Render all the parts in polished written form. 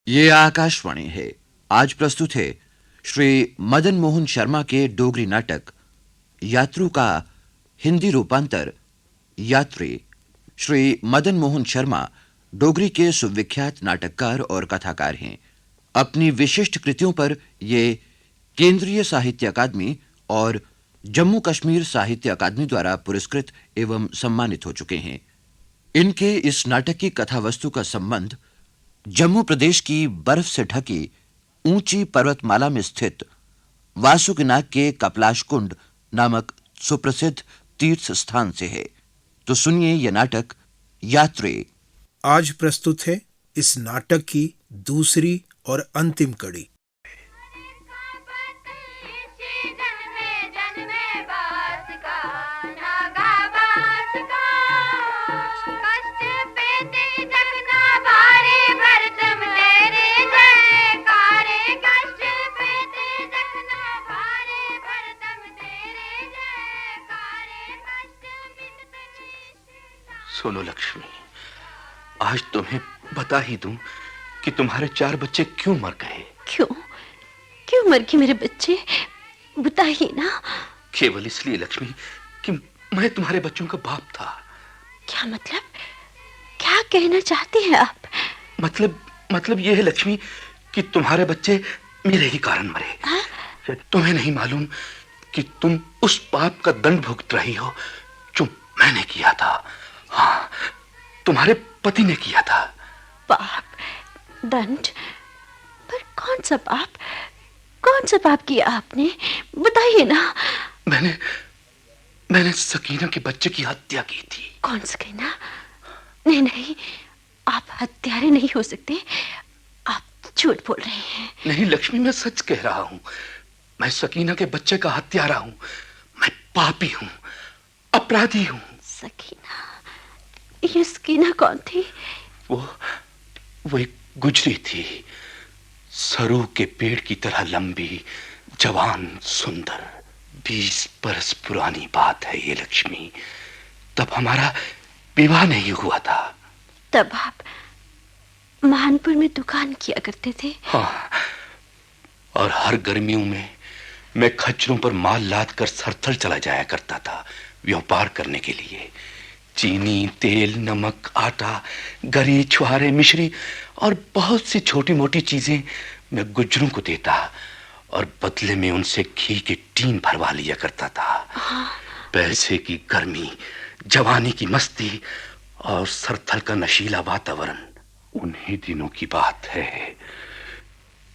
ये आकाशवाणी है। आज प्रस्तुत है श्री मदन मोहन शर्मा के डोगरी नाटक यात्रु का हिंदी रूपांतर यात्री। श्री मदन मोहन शर्मा डोगरी के सुविख्यात नाटककार और कथाकार हैं। अपनी विशिष्ट कृतियों पर ये केंद्रीय साहित्य अकादमी और जम्मू कश्मीर साहित्य अकादमी द्वारा पुरस्कृत एवं सम्मानित हो चुके हैं। इनके इस नाटक की कथा वस्तु का संबंध जम्मू प्रदेश की बर्फ से ढकी ऊंची पर्वतमाला में स्थित वासुकिनाग के कपलाश कुंड नामक सुप्रसिद्ध तीर्थ स्थान से है। तो सुनिए यह नाटक यात्री। आज प्रस्तुत है इस नाटक की दूसरी और अंतिम कड़ी। सुनो लक्ष्मी, आज तुम्हें बता ही दूं कि तुम्हारे 4 बच्चे क्यों मर गए। क्यों मर गए मेरे बच्चे? बताइए ना। केवल इसलिए लक्ष्मी कि मैं तुम्हारे बच्चों का बाप था। क्या मतलब? क्या कहना चाहते हैं आप? मतलब ये है लक्ष्मी कि तुम्हारे बच्चे मेरे ही कारण मरे। तुम्हें नहीं मालूम कि तुम उस पाप का दंड भुगत रही हो जो मैंने किया था। हाँ, तुम्हारे पति ने किया था। पाप, दंड? पर कौन सा पाप किया आपने? बताइए ना। मैंने सकीना के बच्चे की हत्या की थी। कौन सकीना? नहीं, आप हत्यारे नहीं हो सकते। आप झूठ बोल रहे हैं। नहीं लक्ष्मी, मैं सच कह रहा हूं। मैं सकीना के बच्चे का हत्यारा हूं। मैं पापी हूं, अपराधी हूं। सकीना? ये सकीना कौन थी? वो एक गुजरी थी, सरू के पेड़ की तरह लंबी, जवान, सुंदर। 20 बरस पुरानी बात है ये लक्ष्मी। तब हमारा विवाह नहीं हुआ था। तब आप मानपुर में दुकान किया करते थे? हाँ, और हर गर्मियों में मैं खच्चरों पर माल लाद कर सरथल चला जाया करता था व्यापार करने के लिए। चीनी, तेल, नमक, आटा, गरी, छुहारे, मिश्री और बहुत सी छोटी मोटी चीजें मैं गुज्जरों को देता और बदले में उनसे घी के टीन भरवा लिया करता था। पैसे की गर्मी, जवानी की मस्ती और सरथल का नशीला वातावरण उन्हीं दिनों की बात है।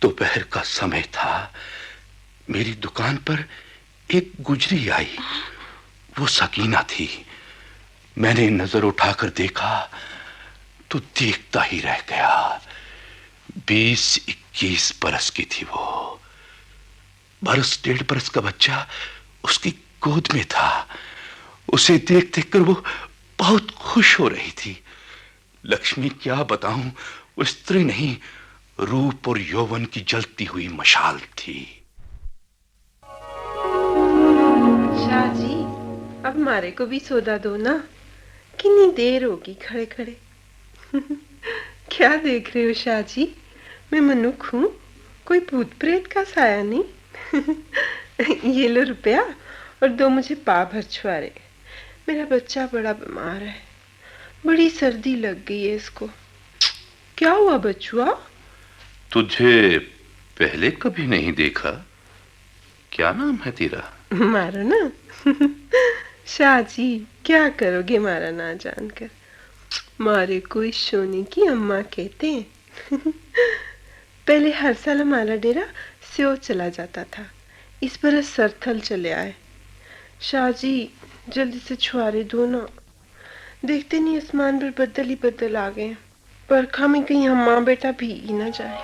दोपहर का समय था। मेरी दुकान पर एक गुजरी आई। वो सकीना थी। मैंने नजर उठाकर देखा तो देखता ही रह गया। 20-21 बरस की थी वो। 1.5 बरस का बच्चा उसकी गोद में था। उसे देख कर वो बहुत खुश हो रही थी। लक्ष्मी, क्या बताऊं, वो स्त्री नहीं, रूप और यौवन की जलती हुई मशाल थी। शाह जी, अब हमारे को भी सोदा दो ना। कितनी देर होगी खड़े खड़े। क्या देख रहे हो शाह जी? मैं मनुख हूँ, कोई भूत प्रेत का साया नहीं। ये लो रुपया और 2 मुझे पा भर छुआरे। मेरा बच्चा बड़ा बीमार है, बड़ी सर्दी लग गई है इसको। क्या हुआ बचुआ? तुझे पहले कभी नहीं देखा। क्या नाम है तेरा? मारो ना। शाह जी, क्या करोगे मारा ना जानकर? मारे को इस सोने की अम्मा कहते हैं। पहले हर साल हमारा डेरा स्यो चला जाता था। इस बरस सरथल चले आए। शाह जी, जल्दी से छुआरे दो ना। देखते नहीं आसमान पर बदल ही बदल आ गए। बरखा में कहीं हम माँ बेटा भीग ही ना जाए।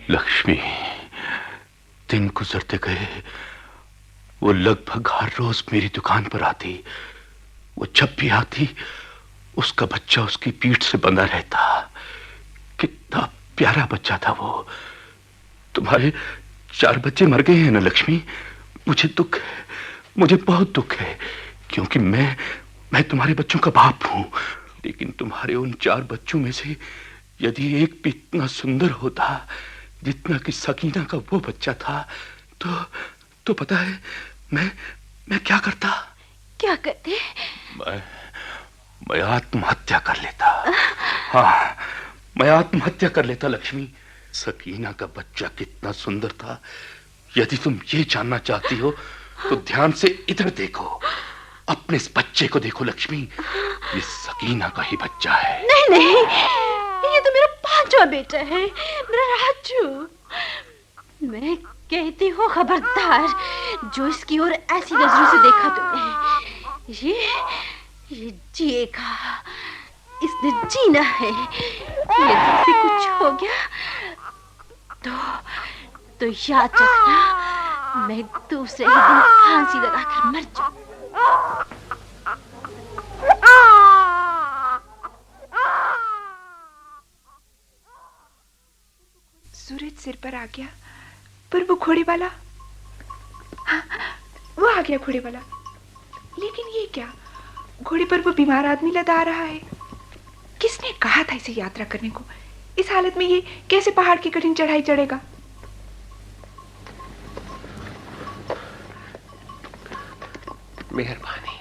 लक्ष्मी, दिन गुजरते गए। वो लगभग हर रोज मेरी दुकान पर आती। वो जब भी आती उसका बच्चा उसकी पीठ से बंधा रहता। कितना प्यारा बच्चा था वो। तुम्हारे 4 बच्चे मर गए हैं ना लक्ष्मी। मुझे दुख है, मुझे बहुत दुख है, क्योंकि मैं तुम्हारे बच्चों का बाप हूं। लेकिन तुम्हारे उन 4 बच्चों में से यदि एक भी इतना सुंदर होता जितना कि सकीना का वो बच्चा था, तो पता है मैं क्या करता? क्या करते? मैं आत्महत्या कर लेता। हाँ, मैं आत्महत्या कर लेता लक्ष्मी। सकीना का बच्चा कितना सुंदर था, यदि तुम ये जानना चाहती हो तो ध्यान से इधर देखो, अपने इस बच्चे को देखो लक्ष्मी, ये सकीना का ही बच्चा है। नहीं, ये तो मेरा 5वां बेटा है, मेरा राजू। मैं कहती हूँ खबरदार, जो इसकी ओर ऐसी नजरों से देखा तुमने, ये जिएगा, इसने जीना है। यदि इसे कुछ हो गया तो याद रखना, मैं दूसरे ही दिन फांसी लगाकर मर जाऊं। सूरज सिर पर आ गया, पर वो घोड़े वाला, हाँ, वो आ गया घोड़े वाला। लेकिन ये क्या, घोड़े पर वो बीमार आदमी लदा रहा है। किसने कहा था इसे यात्रा करने को? इस हालत में ये कैसे पहाड़ की कठिन चढ़ाई चढ़ेगा? मेहरबानी,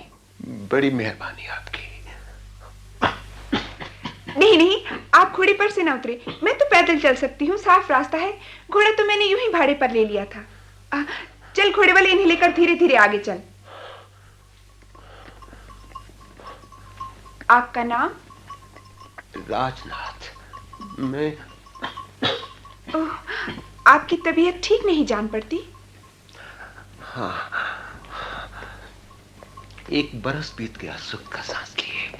बड़ी मेहरबानी आपकी। नहीं, आप घोड़े पर से ना उतरे, मैं तो पैदल चल सकती हूँ, साफ रास्ता है। घोड़ा तो मैंने यूं ही भाड़े पर ले लिया था। चल घोड़े वाले, इन्हें लेकर धीरे धीरे आगे चल। आपका नाम? राजनाथ। मैं ओह, आपकी तबीयत ठीक नहीं जान पड़ती? हाँ, एक बरस बीत गया सुख का सांस लिए।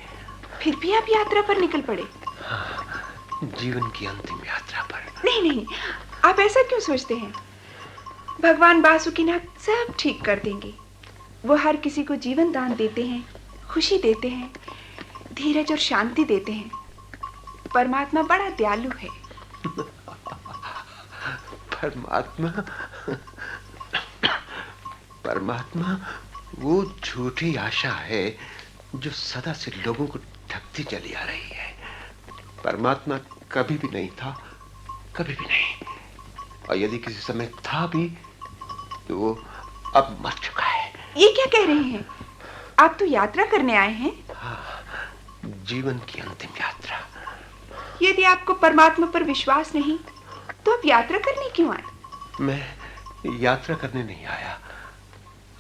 फिर भी आप यात्रा पर निकल पड़े? हाँ, जीवन की अंतिम यात्रा पर। नहीं, आप ऐसा क्यों सोचते हैं? भगवान बासुकीनाथ सब ठीक कर देंगे। वो हर किसी को जीवन दान देते हैं, खुशी देते हैं, धीरज और शांति देते हैं। परमात्मा बड़ा दयालु है। परमात्मा वो झूठी आशा है जो सदा से लोगों को ठगती चली आ रही है। परमात्मा कभी भी नहीं था, कभी भी नहीं, और यदि किसी समय था भी तो वो अब मर चुका है। ये क्या कह रहे हैं? आप तो यात्रा करने आए हैं। हाँ, जीवन की अंतिम यात्रा। यदि आपको परमात्मा पर विश्वास नहीं तो आप यात्रा करने क्यों आए? मैं यात्रा करने नहीं आया,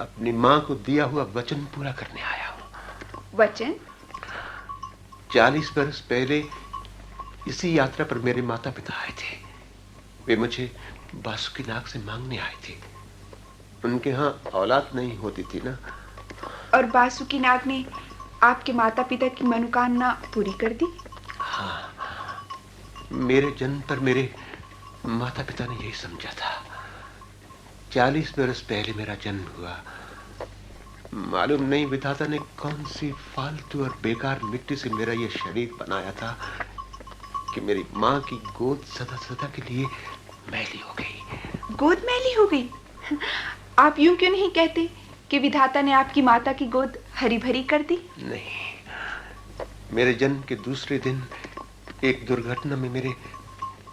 अपनी माँ को दिया हुआ वचन पूरा करने आया हूँ। वचन? 40 बरस पहले इसी यात्रा पर मेरे माता पिता आए थे। वे मुझे बासुकीनाथ से मांगने आए थे। उनके यहाँ औलाद नहीं होती थी ना। और बासुकीनाथ ने आपके माता पिता की मनोकामना पूरी कर दी? हाँ, मेरे जन्म पर मेरे माता पिता ने यही समझा था। 40 बरस पहले मेरा जन्म हुआ। मालूम नहीं विधाता ने कौन सी फालतू और बेकार मिट्टी से मेरा ये शरीर बनाया था कि मेरी माँ की गोद सदा सदा के लिए मैली हो गई। गोद मैली हो गई? आप यूं क्यों नहीं कहते कि विधाता ने आपकी माता की गोद हरी भरी कर दी? नहीं, मेरे जन्म के दूसरे दिन एक दुर्घटना में मेरे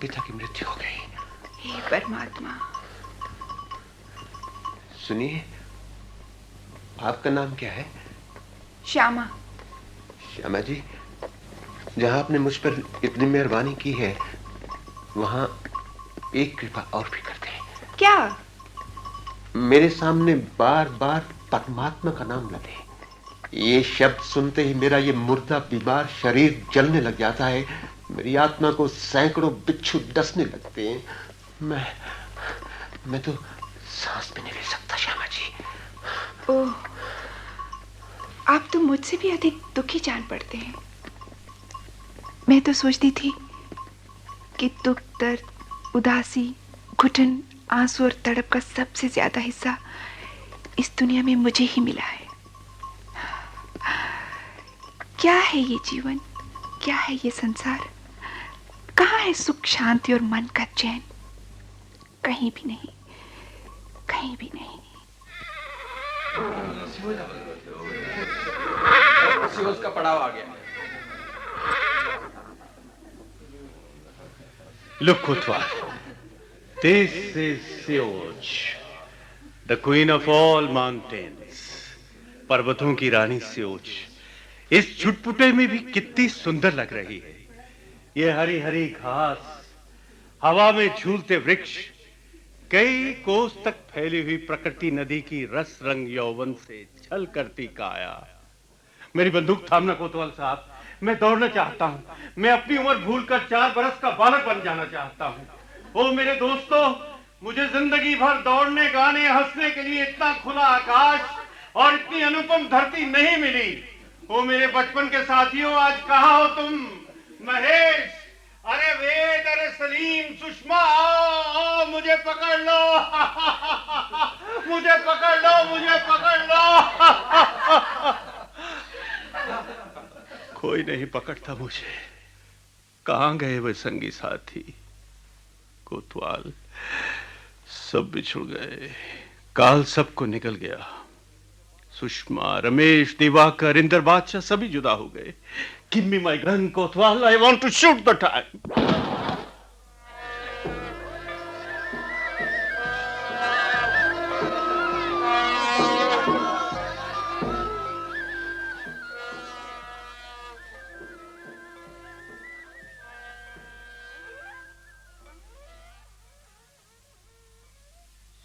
पिता की मृत्यु हो गई। हे परमात्मा। सुनिए, आपका नाम क्या है? श्यामा। श्यामा जी, जहां आपने मुझ पर इतनी मेहरबानी की है वहां एक कृपा और भी कर दें। क्या? मेरे सामने बार बार परमात्मा का नाम लगे। ये शब्द सुनते ही मेरा ये मुर्दा बीमार शरीर जलने लग जाता है। मेरी आत्मा को सैकड़ों बिच्छू डसने लगते हैं। मैं तो सांस भी नहीं ले सकता श्यामा जी। ओह, आप तो मुझसे भी अधिक दुखी जान पड़ते हैं। मैं तो सोचती थी कि दुख, दर्द, उदासी, घुटन, आंसू और तड़प का सबसे ज्यादा हिस्सा इस दुनिया में मुझे ही मिला है। क्या है ये जीवन? क्या है ये संसार? कहाँ है सुख, शांति और मन का चैन? कहीं भी नहीं, कहीं भी नहीं। उसका पड़ाव आ गया। Look, Kotwal. This is Seoj, the queen of all mountains. पर्वतों की रानी सेओज इस छुटपुटे में भी कितनी सुंदर लग रही है। ये हरी हरी घास, हवा में झूलते वृक्ष, कई कोस तक फैली हुई प्रकृति नदी की रस रंग यौवन से छल करती काया। मेरी बंदूक थामना कोतवाल साहब, मैं दौड़ना चाहता हूँ। मैं अपनी उम्र भूलकर 4 बरस का बालक बन जाना चाहता हूँ। ओ मेरे दोस्तों, मुझे जिंदगी भर दौड़ने, गाने, हंसने के लिए इतना खुला आकाश और इतनी अनुपम धरती नहीं मिली। ओ मेरे बचपन के साथियों, आज कहाँ हो तुम? महेश, अरे वेद, अरे सलीम, सुषमा, आओ, मुझे पकड़ लो। मुझे पकड़ लो, मुझे पकड़ लो। कोई नहीं पकड़ता मुझे। कहाँ गए वे संगी साथी? कोतवाल, सब बिछुड़ गए। काल सबको निकल गया। सुषमा, रमेश, दिवाकर, इंदर बादशाह सभी जुदा हो गए। Give me my gun, Kotwal, I want to shoot the time.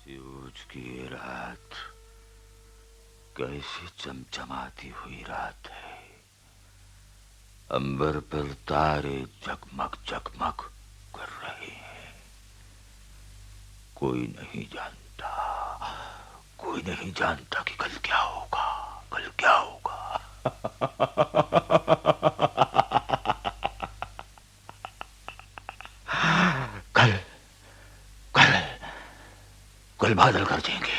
सेओज की रात कैसी चमचमाती हुई रात है। अंबर पर तारे जगमग जगमग कर रहे हैं। कोई नहीं जानता कि कल क्या होगा, कल क्या होगा। कल बादल गरजेंगे,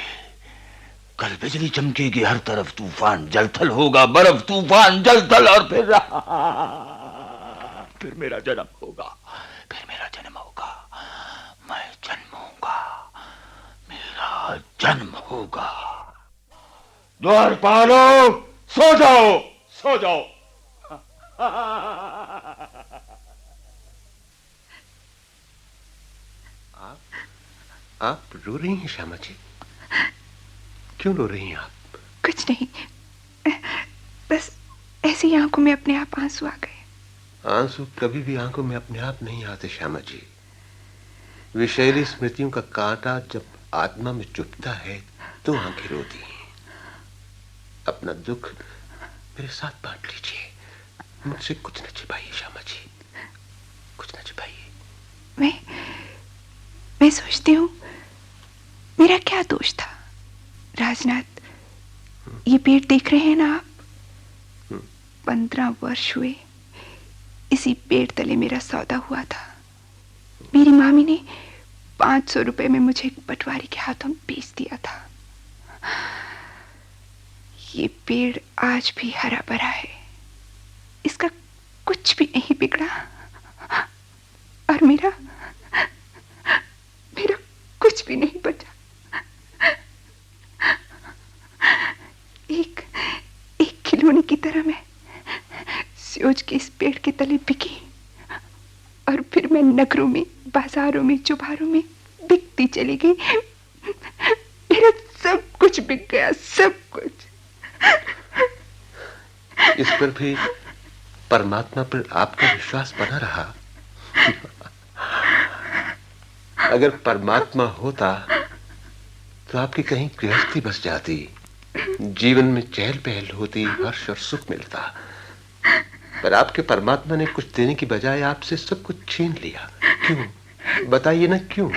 कल बिजली चमकेगी, हर तरफ तूफान जलथल होगा, बर्फ तूफान जलथल, और फिर मेरा जन्म होगा, मैं जन्मूंगा, मेरा जन्म होगा। द्वारपालो, सो जाओ, सो जाओ। आप रो रही हैं श्यामा जी? क्यों रो रही हैं आप? कुछ नहीं, बस ऐसी आंखों में अपने आप आंसू आ गए। आंसू कभी भी आंखों में अपने आप नहीं आते श्यामा जी। विषैली स्मृतियों का कांटा जब आत्मा में चुभता है तो आंखें रोती हैं। अपना दुख मेरे साथ बांट लीजिए, मुझसे कुछ न छिपाइए श्यामा जी, कुछ न छिपाइए। मैं सोचती हूँ मेरा क्या दोष था। राजनाथ, ये पेड़ देख रहे हैं ना आप? 15 वर्ष हुए इसी पेड़ तले मेरा सौदा हुआ था। मेरी मामी ने 500 रुपए में मुझे एक पटवारी के हाथों में बेच दिया था। ये पेड़ आज भी हरा भरा है, इसका कुछ भी नहीं बिगड़ा, और मेरा कुछ भी नहीं बचा। एक खिलौने की तरह मैं सेओज के इस पेड़ के तले बिकी, और फिर मैं नगरों में, बाजारों में, चौबारों में बिकती चली गई। मेरा सब कुछ बिक गया, सब कुछ। इस पर भी परमात्मा पर आपका विश्वास बना रहा। अगर परमात्मा होता तो आपकी कहीं गृहस्थी बस जाती, जीवन में चहल पहल होती, हर्ष और सुख मिलता। पर आपके परमात्मा ने कुछ देने की बजाय आपसे सब कुछ छीन लिया। क्यों? बताइए ना, क्यों?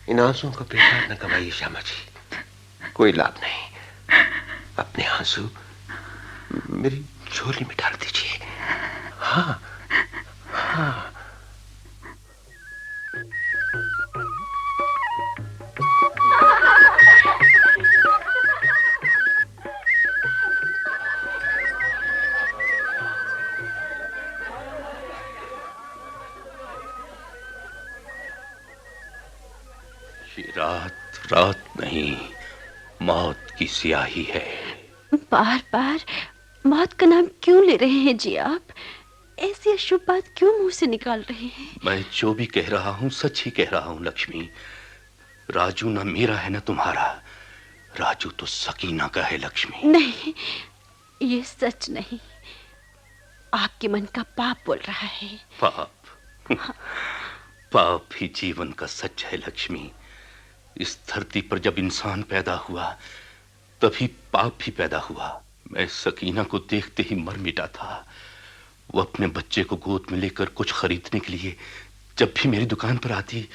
इन आंसुओं का बेकार न कमाइए श्यामा जी, कोई लाभ नहीं। अपने आंसू मेरी झोली में डाल दीजिए। हाँ हाँ। रात नहीं, मौत की स्याही है। बार बार मौत का नाम क्यों ले रहे हैं जी आप? ऐसी अशुभ बात क्यों मुंह से निकाल रहे हैं? मैं जो भी कह रहा हूँ सच ही कह रहा हूँ लक्ष्मी। राजू ना मेरा है ना तुम्हारा, राजू तो सकीना का है लक्ष्मी। नहीं, ये सच नहीं। आपके मन का पाप बोल रहा है। पाप? पाप ही जीवन का सच है लक्ष्मी। इस धरती पर जब इंसान पैदा हुआ तभी पाप भी पैदा हुआ। मैं सकीना को देखते ही मर मिटा था। वो अपने बच्चे को गोद में लेकर कुछ खरीदने के लिए जब भी मेरी दुकान पर आती,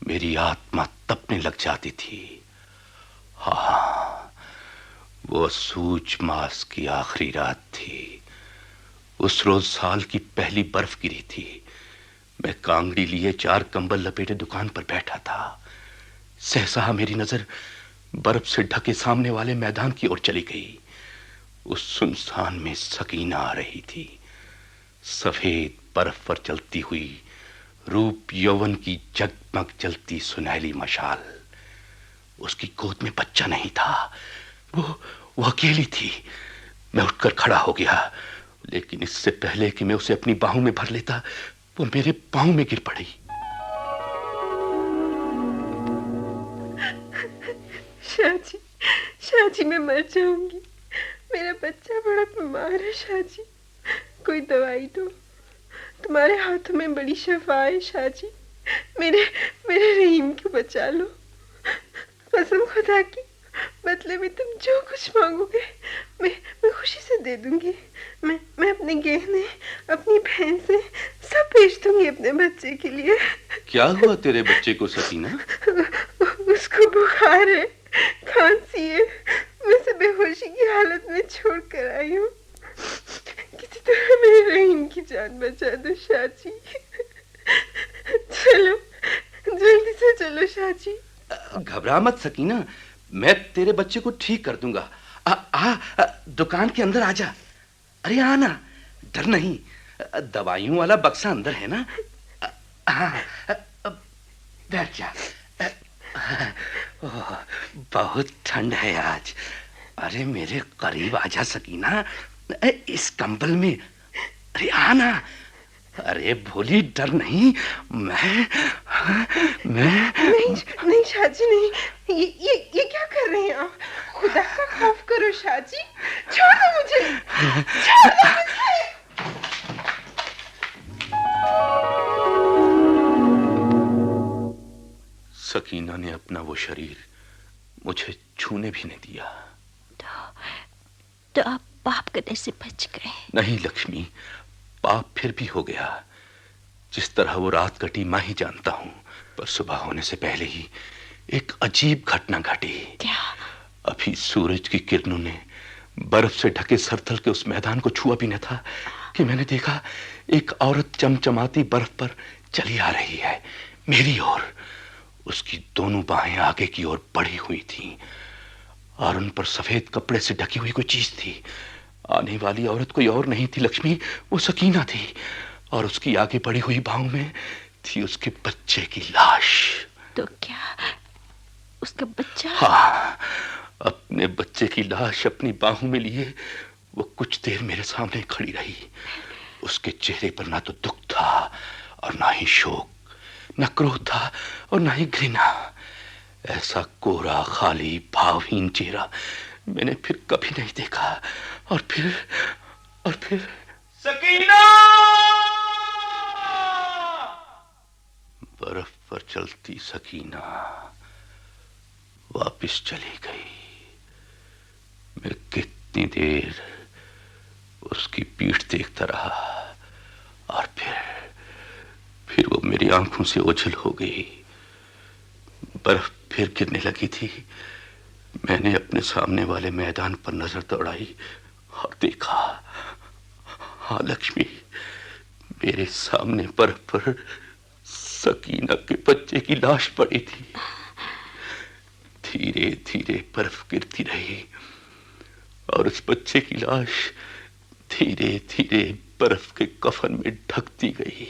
मेरी आत्मा तपने लग जाती थी। हाँ, वो सूझ मास की आखिरी रात थी। उस रोज साल की पहली बर्फ गिरी थी। मैं कांगड़ी लिए 4 कंबल लपेटे दुकान पर बैठा था। सहसा मेरी नजर बर्फ से ढके सामने वाले मैदान की ओर चली गई। उस सुनसान में सकीना आ रही थी, सफेद बर्फ पर चलती हुई, रूप यौवन की जगमग जलती सुनहली मशाल। उसकी गोद में बच्चा नहीं था, वो अकेली थी। मैं उठकर खड़ा हो गया, लेकिन इससे पहले कि मैं उसे अपनी बाहों में भर लेता, वो मेरे पांव में गिर पड़ी। शाहजी, शाहजी मैं मर जाऊंगी। मेरा बच्चा बड़ा बीमार है शाहजी, कोई दवाई दो। तुम्हारे हाथों में बड़ी शफा है शाहजी, मेरे रहीम को बचा लो। कसम खुदा की, बदले में तुम जो कुछ मांगोगे मैं खुशी से दे दूंगी। मैं अपने गहने, अपनी भैंसें सब बेच दूंगी अपने बच्चे के लिए। क्या हुआ तेरे बच्चे को सकीना? उसको बुखार है, खांसी है। मैं उसे बेहोशी की हालत में छोड़ कर आई हूँ। किसी तरह मेरे रहीम की जान बचा दो शाहजी। चलो, जल्दी से चलो शाहजी। घबरा मत सकीना, मैं तेरे बच्चे को ठीक कर दूंगा। दुकान के अंदर आ जा। अरे आना, डर नहीं। दवाइयों वाला बक्सा अंदर है ना? बैठ जा। बहुत ठंड है आज। अरे मेरे करीब आजा सकीना, इस कंबल में। अरे आना। अरे भोली, डर नहीं। मैं नहीं शाहजी, नहीं। ये क्या कर रहे हैं आप? खुदा का खौफ करो शाहजी। छोड़ दो मुझे, छोड़ दो मुझे। सकीना ने अपना वो शरीर मुझे छूने भी नहीं दिया। तो आप पाप करने से बच गए? नहीं लक्ष्मी, पाप फिर भी हो गया। जिस तरह वो रात कटी मैं ही जानता हूँ, पर सुबह होने से पहले ही एक अजीब घटना घटी। क्या? अभी सूरज की किरणों ने बर्फ से ढके सरथल के उस मैदान को छुआ भी न था कि मैंने देखा एक औरत चमचमाती बर्फ पर चली आ रही है मेरी ओर। उसकी दोनों बाहें आगे की ओर बढ़ी हुई थीं और उन पर सफेद कपड़े से ढकी हुई कोई चीज थी। आने वाली औरत कोई और नहीं थी लक्ष्मी, वो सकीना थी। और उसकी आगे बढ़ी हुई बाहों में थी उसके बच्चे की लाश। तो क्या उसका बच्चा? हाँ, अपने बच्चे की लाश अपनी बाहों में लिए वो कुछ देर मेरे सामने खड़ी रही। उसके चेहरे पर ना तो दुख था और ना ही शोक, न क्रोध था और ना ही घृणा। ऐसा कोरा, खाली, भावहीन चेहरा मैंने फिर कभी नहीं देखा। और फिर सकीना! बर्फ पर चलती सकीना वापस चली गई। मैं कितनी देर उसकी पीठ देखता रहा और फिर वो मेरी आंखों से ओझल हो गई। बर्फ फिर गिरने लगी थी। मैंने अपने सामने वाले मैदान पर नजर दौड़ाई और देखा, हाँ लक्ष्मी, मेरे सामने बर्फ पर सकीना के बच्चे की लाश पड़ी थी। धीरे धीरे बर्फ गिरती रही और उस बच्चे की लाश धीरे धीरे बर्फ के कफन में ढकती गई।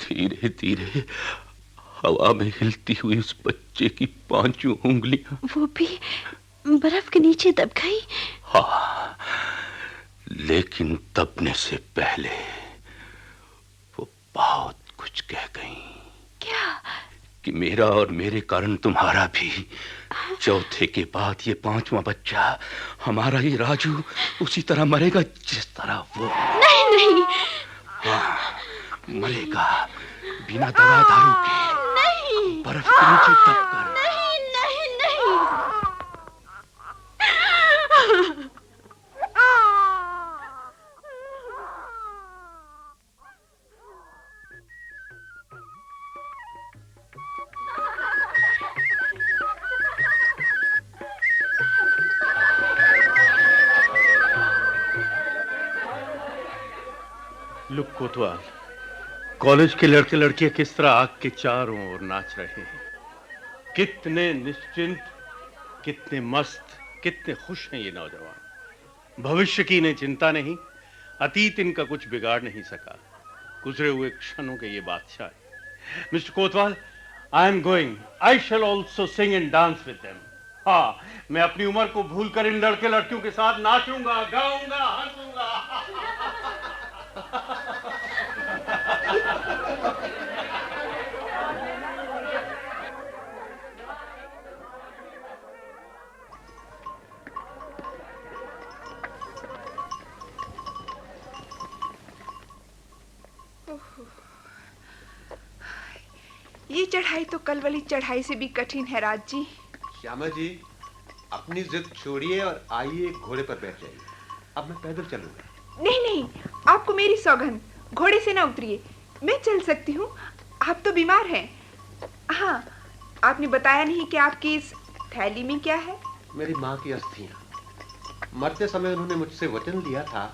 धीरे धीरे हवा में हिलती हुई उस बच्चे की 5 उंगलियां वो भी बर्फ के नीचे दब गई। हाँ, लेकिन दबने से पहले बहुत कुछ कह गई। क्या? कि मेरा और मेरे कारण तुम्हारा भी, चौथे के बाद ये पांचवा बच्चा हमारा ही राजू उसी तरह मरेगा जिस तरह वो। नहीं नहीं। हाँ, मरेगा बिना दवा दारू के, नहीं, बर्फ के नीचे दबकर। नहीं नहीं नहीं। लुक कोतवाल, कॉलेज के लड़के लड़कियां किस तरह आग के चारों ओर नाच रहे हैं। कितने निश्चिंत, कितने मस्त, कितने खुश हैं ये नौजवान। भविष्य की इन्हें चिंता नहीं, अतीत इनका कुछ बिगाड़ नहीं सका। गुजरे हुए क्षणों के ये बादशाह हैं। Mister Kotwal, I am going, I shall also sing and dance with them. हाँ, मैं अपनी उम्र को भूलकर इन लड़के लड़कियों के साथ नाचूंगा, गाऊंगा, हंसूंगा। ये चढ़ाई तो कल वाली चढ़ाई से भी कठिन है राज जी। श्यामा जी, अपनी जिद छोड़िए और आइए घोड़े पर बैठ जाइए। अब मैं पैदल चलूंगा। नहीं नहीं, आपको मेरी सौगंध, घोड़े से ना उतरिए, मैं चल सकती हूँ। आप तो बीमार हैं। हाँ, आपने बताया नहीं कि आपकी इस थैली में क्या है? मेरी माँ की अस्थियां। मरते समय उन्होंने मुझसे वचन लिया था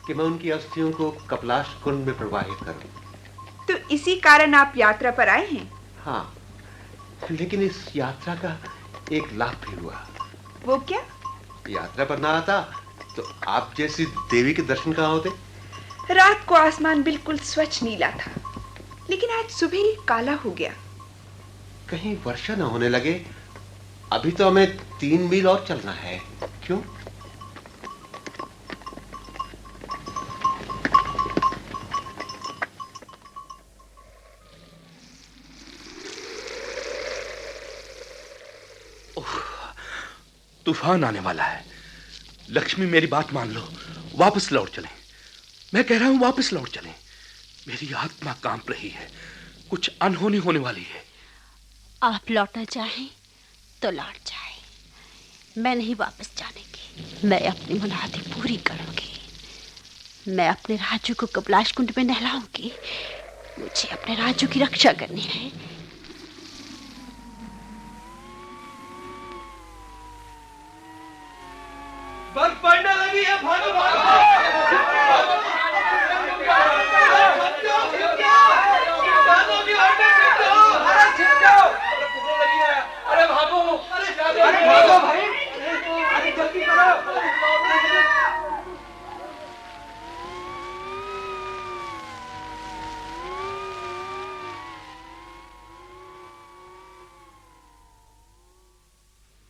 कि मैं उनकी अस्थियों को कपलाश कुंड में प्रवाहित करूं। तो इसी कारण आप यात्रा पर आए हैं? हाँ, लेकिन इस यात्रा का एक लाभ भी हुआ। वो क्या? यात्रा पर ना आता तो आप जैसी देवी के दर्शन कहाँ होते? रात को आसमान बिल्कुल स्वच्छ नीला था, लेकिन आज सुबह ही काला हो गया। कहीं वर्षा न होने लगे। अभी तो हमें 3 मील और चलना है। क्यों? तूफान आने वाला है। लक्ष्मी, मेरी बात मान लो, वापस लौट चलें। मैं कह रहा हूं वापस लौट चलें। मेरी आत्मा कांप रही है, कुछ अनहोनी होने वाली है। आप लौटना चाहें तो लौट जाएं। मैं नहीं वापस जाने की। मैं अपनी मुरादें पूरी करूंगी। मैं अपने राजू को कपलाश कुंड में नहलाऊंगी। मुझे अपने राजू की रक्षा करनी है। बर्फ पड़ने लगी है, भागो भागो। अरे भागो, अरे भागो भाई, अरे जल्दी करो।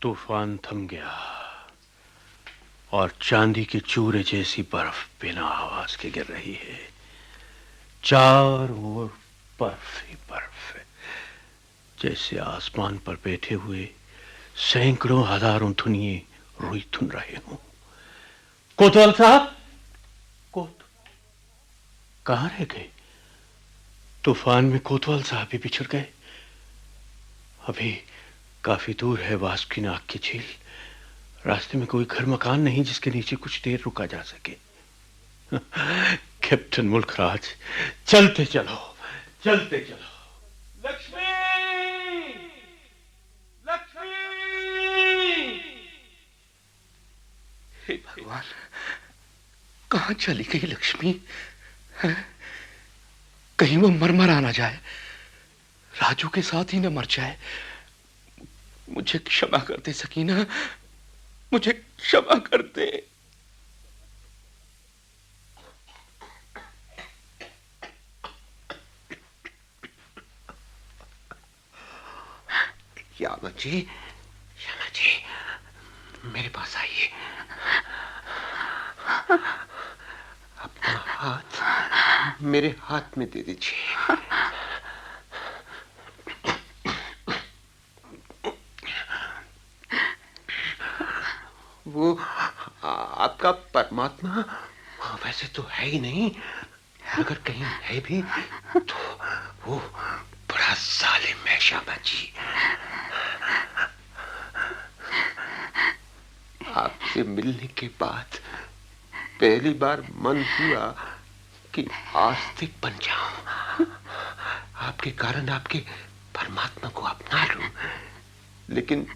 तूफान थम गया और चांदी के चूरे जैसी बर्फ बिना आवाज के गिर रही है। चारों ओर बर्फ ही बर्फ है, जैसे आसमान पर बैठे हुए सैकड़ों हजारों धुनिये रुई धुन रहे हों। कोतवाल साहब, कहां रह गए? तूफान में कोतवाल साहब भी बिछड़ गए। अभी काफी दूर है वासुकीनाग की झील। रास्ते में कोई घर मकान नहीं जिसके नीचे कुछ देर रुका जा सके। कैप्टन मुल्कराज, चलते चलो, चलते चलो। लक्ष्मी, लक्ष्मी। हे भगवान, कहां चली गई लक्ष्मी? कहीं वो मर ना जाए, राजू के साथ ही न मर जाए। मुझे क्षमा कर दे सकीना, मुझे क्षमा कर दे। श्यामा जी, मेरे पास आइए। अपना हाथ मेरे हाथ में दे दीजिए। वो आपका परमात्मा वैसे तो है ही नहीं, अगर कहीं है भी तो वो बड़ा जालिम है श्यामा जी। आपसे मिलने के बाद पहली बार मन हुआ कि आस्तिक बन जाऊं, आपके कारण आपके परमात्मा को अपना लूं, लेकिन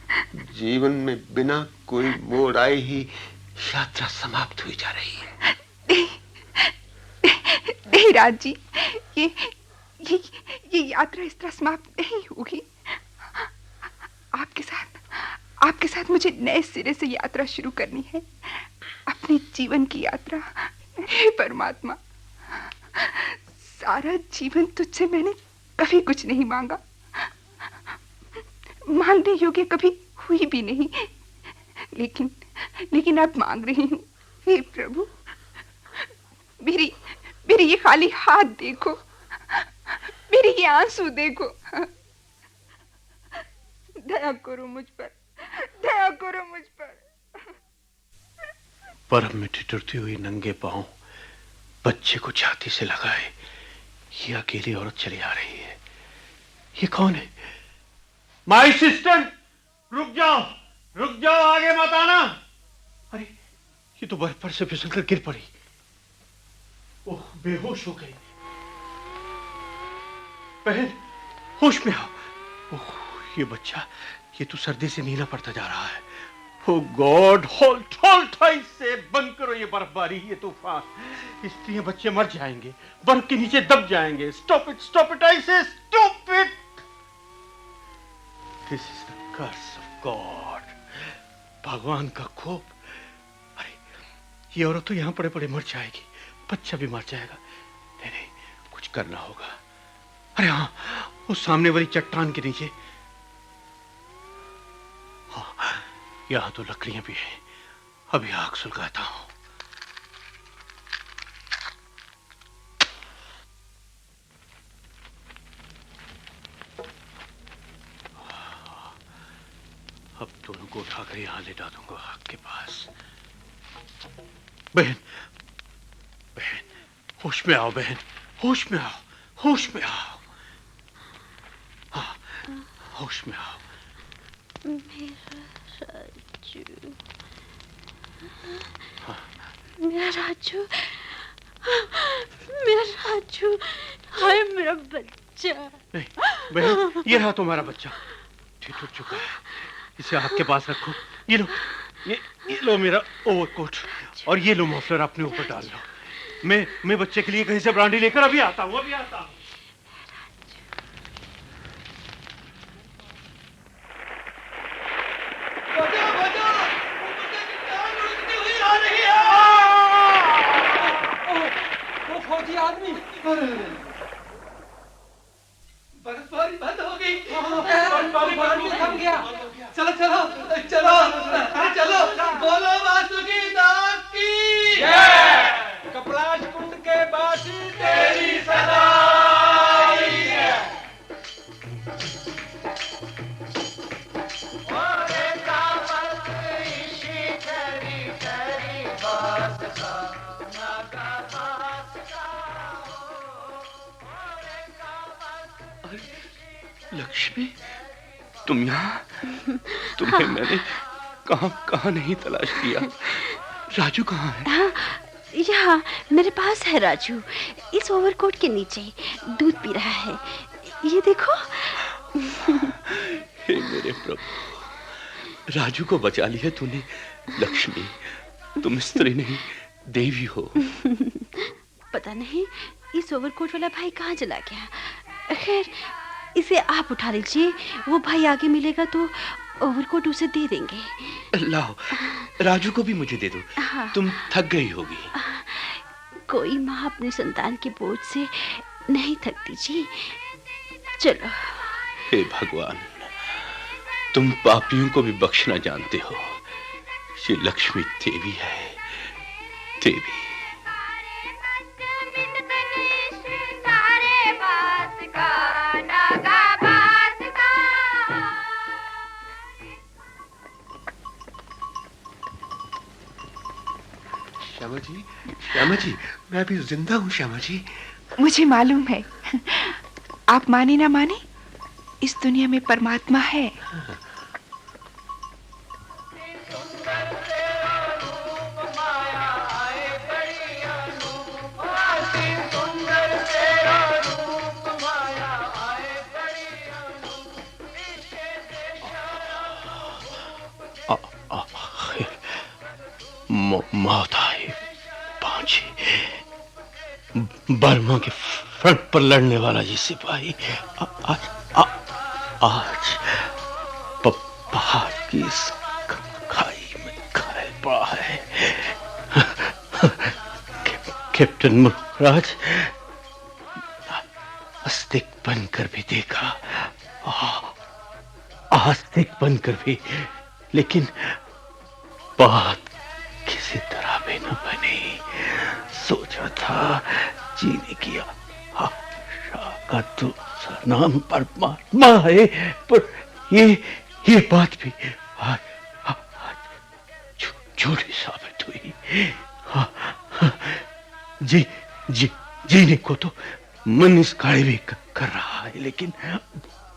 जीवन में बिना कोई मोड़ आए ही यात्रा समाप्त हुई जा रही है। नहीं राज जी, ये यात्रा इस तरह समाप्त नहीं होगी। आपके साथ मुझे नए सिरे से यात्रा शुरू करनी है, अपने जीवन की यात्रा। हे परमात्मा, सारा जीवन तुझसे मैंने कभी कुछ नहीं मांगा, मांगने योग्य कभी हुई भी नहीं, लेकिन अब मांग रही हूँ। हे प्रभु, मेरी ये खाली हाथ देखो, मेरे ये आंसू देखो, दया करो मुझ पर, दया करो मुझ पर। बर्फ में ठिठुरती हुई नंगे पांव बच्चे को छाती से लगाए ये अकेली औरत चली आ रही है। ये कौन है? माय सिस्टर, रुक जाओ, आगे मत आना। अरे ये तो बर्फ पर से फिसलकर गिर पड़ी। ओह, बेहोश हो गई। बहन, होश में आओ। ओह, ये बच्चा, ये तो सर्दी से नीला पड़ता जा रहा है। Oh God, hold से बंद करो ये बर्फबारी, ये तूफान। स्त्रियां बच्चे मर जाएंगे, बर्फ के नीचे दब जाएंगे। Stop it, I say stop it. This is the curse of God. भगवान का कोप। अरे ये औरत तो यहाँ पड़े पड़े मर जाएगी, बच्चा भी मर जाएगा। नहीं, कुछ करना होगा। अरे हाँ, उस सामने वाली चट्टान के नीचे, हाँ, यहां तो लकड़ियां भी हैं। अभी आग सुलगाता हूं। अब दोनों को उठाकर यहां ले जा दूंगा आग के पास। बहन, होश में आओ बहन, होश में आओ। हाँ, होश में आओ। मेरा राजू, हाय मेरा बच्चा। नहीं बहन, ये रहा तुम्हारा बच्चा, ठिठुर चुका है। इसे आग के पास रखो। ये लो मेरा ओवरकोट, और ये लो मफलर अपने ऊपर डाल लो। मैं बच्चे के लिए कहीं से ब्रांडी लेकर अभी आता हूँ। फौजी आदमी, बर्फबारी बंद हो गई, पानी थम गया। चलो, बोलो वासुकीनाथ की जय। कपलाश कुंड के बासी तेरी सदाई है। लक्ष्मी, तुम यहाँ? तुम्हें मैंने कहाँ नहीं तलाश किया। राजू कहाँ है? यहाँ मेरे पास है राजू, इस ओवरकोट के नीचे दूध पी रहा है। ये देखो। हे मेरे प्रभु, राजू को बचा लिया तूने। लक्ष्मी, तुम स्त्री नहीं देवी हो। पता नहीं इस ओवरकोट वाला भाई कहाँ चला गया। खैर, इसे आप उठा लीजिए, वो भाई आगे मिलेगा तो ओवरकोट उसे दे देंगे। लाओ, राजू को भी मुझे दे दो। हाँ। तुम थक गई होगी। कोई माँ अपने संतान के बोझ से नहीं थकती जी। चलो। हे भगवान, तुम पापियों को भी बख्शना जानते हो। ये लक्ष्मी देवी है, देवी। श्यामा जी, मैं अभी जिंदा हूँ श्यामा जी। मुझे मालूम है। आप माने ना माने, इस दुनिया में परमात्मा है। मौत आई पहुंची। बर्मा के फ्रंट पर लड़ने वाला ये सिपाही आज पहाड़ की इस खाई में घायल पड़ा है। कैप्टन मुल्कराज, आस्तिक बनकर भी देखा, आस्तिक बनकर भी, लेकिन बात किसी तरह भी न बनी। सोचा था जीने की आशा का दूसरा नाम परमात्मा है, पर ये बात भी आज झूठी साबित हुई। जीने को तो मन इस गाड़ी भी कर रहा है, लेकिन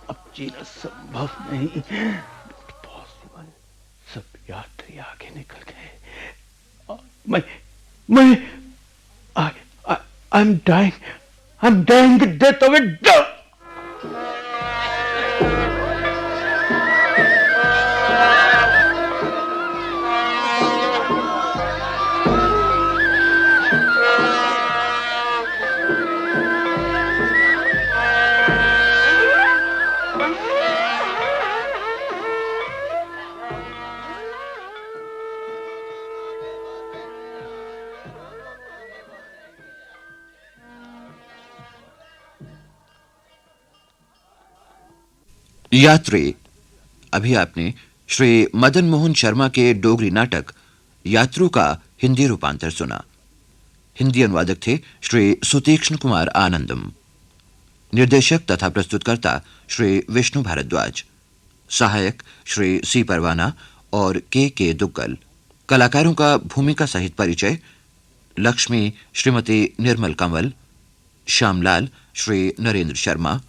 अब जीना संभव नहीं। सब यात्री आगे निकल गए। I'm dying the death of a dog. यात्री। अभी आपने श्री मदन मोहन शर्मा के डोगरी नाटक यात्रु का हिंदी रूपांतर सुना। हिंदी अनुवादक थे श्री सुतीक्ष्ण कुमार आनंदम। निर्देशक तथा प्रस्तुतकर्ता श्री विष्णु भारद्वाज। सहायक श्री सी परवाना और के दुग्गल। कलाकारों का भूमिका सहित परिचय: लक्ष्मी श्रीमती निर्मल कंवल, श्यामलाल श्री नरेंद्र शर्मा,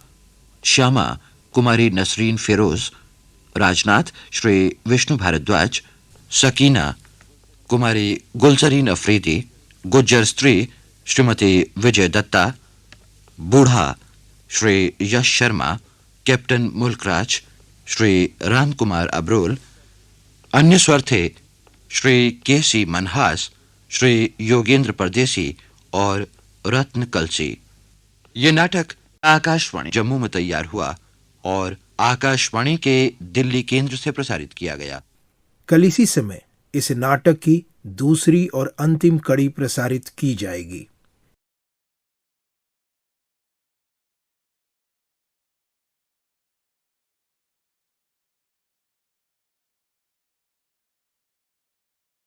श्यामा कुमारी नसरीन फिरोज, राजनाथ श्री विष्णु भारद्वाज, सकीना कुमारी गुलजरीन अफरीदी, गुज्जर स्त्री श्रीमती विजय दत्ता, बूढ़ा श्री यश शर्मा, कैप्टन मुल्कराज श्री राम कुमार अब्रोल। अन्य स्वर थे श्री के.सी. मनहास, श्री योगेंद्र परदेसी और रत्न कलसी। ये नाटक आकाशवाणी जम्मू में तैयार हुआ और आकाशवाणी के दिल्ली केंद्र से प्रसारित किया गया। कल इसी समय इस नाटक की दूसरी और अंतिम कड़ी प्रसारित की जाएगी।